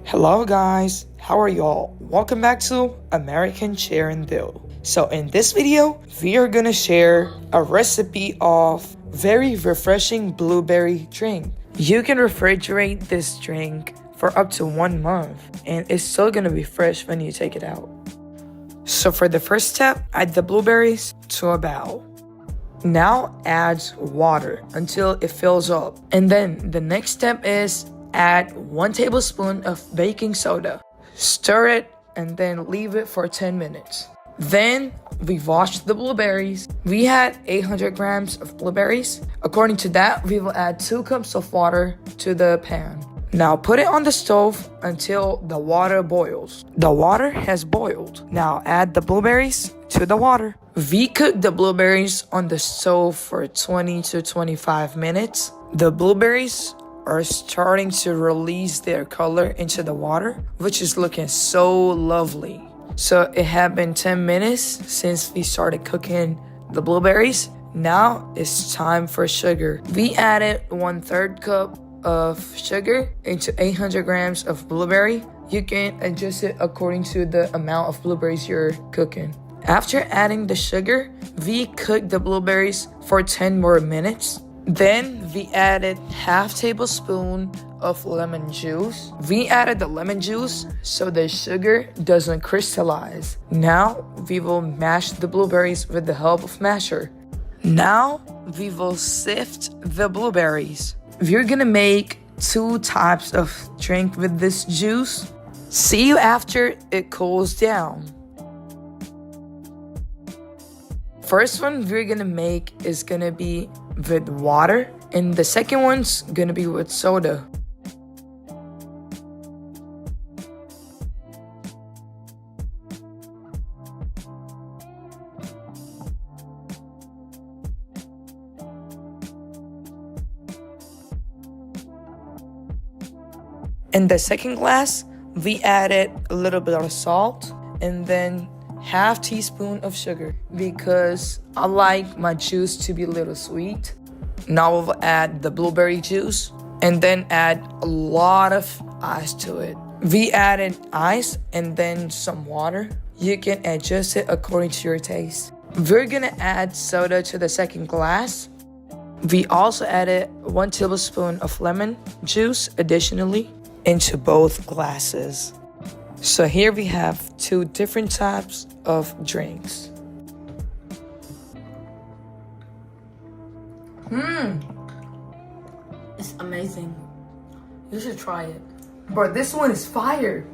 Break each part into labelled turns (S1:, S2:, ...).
S1: Hello guys, how are y'all? Welcome back to American Share and Bill. So in this video, we are gonna share a recipe of very refreshing blueberry drink. You can refrigerate this drink for up to 1 month and it's still gonna be fresh when you take it out. So for the first step, add the blueberries to a bowl. Now add water until it fills up. And then the next step is add 1 tablespoon of baking soda. Stir it and then leave it for 10 minutes. Then we washed the blueberries. We had 800 grams of blueberries. According to that, we will add 2 cups of water to the pan. Now put it on the stove until the water boils. The water has boiled. Now add the blueberries to the water. We cook the blueberries on the stove for 20 to 25 minutes. The blueberries are starting to release their color into the water, which is looking so lovely. So it had been 10 minutes since we started cooking the blueberries. Now it's time for sugar. We added 1/3 cup of sugar into 800 grams of blueberry. You can adjust it according to the amount of blueberries you're cooking. After adding the sugar, we cooked the blueberries for 10 more minutes. Then we added 1/2 tablespoon of lemon juice. We added the lemon juice so the sugar doesn't crystallize. Now we will mash the blueberries with the help of masher. Now we will sift the blueberries. We're gonna make 2 types of drink with this juice. See you after it cools down. First one we're gonna make is gonna be with water, and the second one's gonna be with soda. In the second glass, we added a little bit of salt and then 1/2 teaspoon of sugar because I like my juice to be a little sweet. Now we'll add the blueberry juice and then add a lot of ice to it. We added ice and then some water. You can adjust it according to your taste. We're gonna add soda to the second glass. We also added 1 tablespoon of lemon juice additionally into both glasses. So here we have 2 different types of drinks. It's amazing. You should try it. Bro, this one is fire.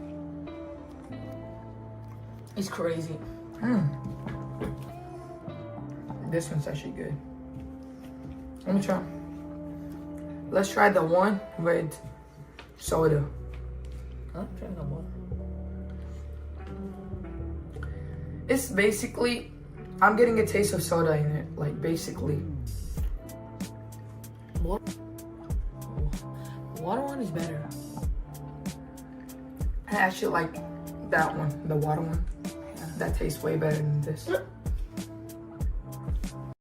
S1: It's crazy. This one's actually good. Let me try. Let's try the one with soda. I'll try the one. It's basically, I'm getting a taste of soda in it, like basically. Water one is better. I actually like that one, the water one. That tastes way better than this.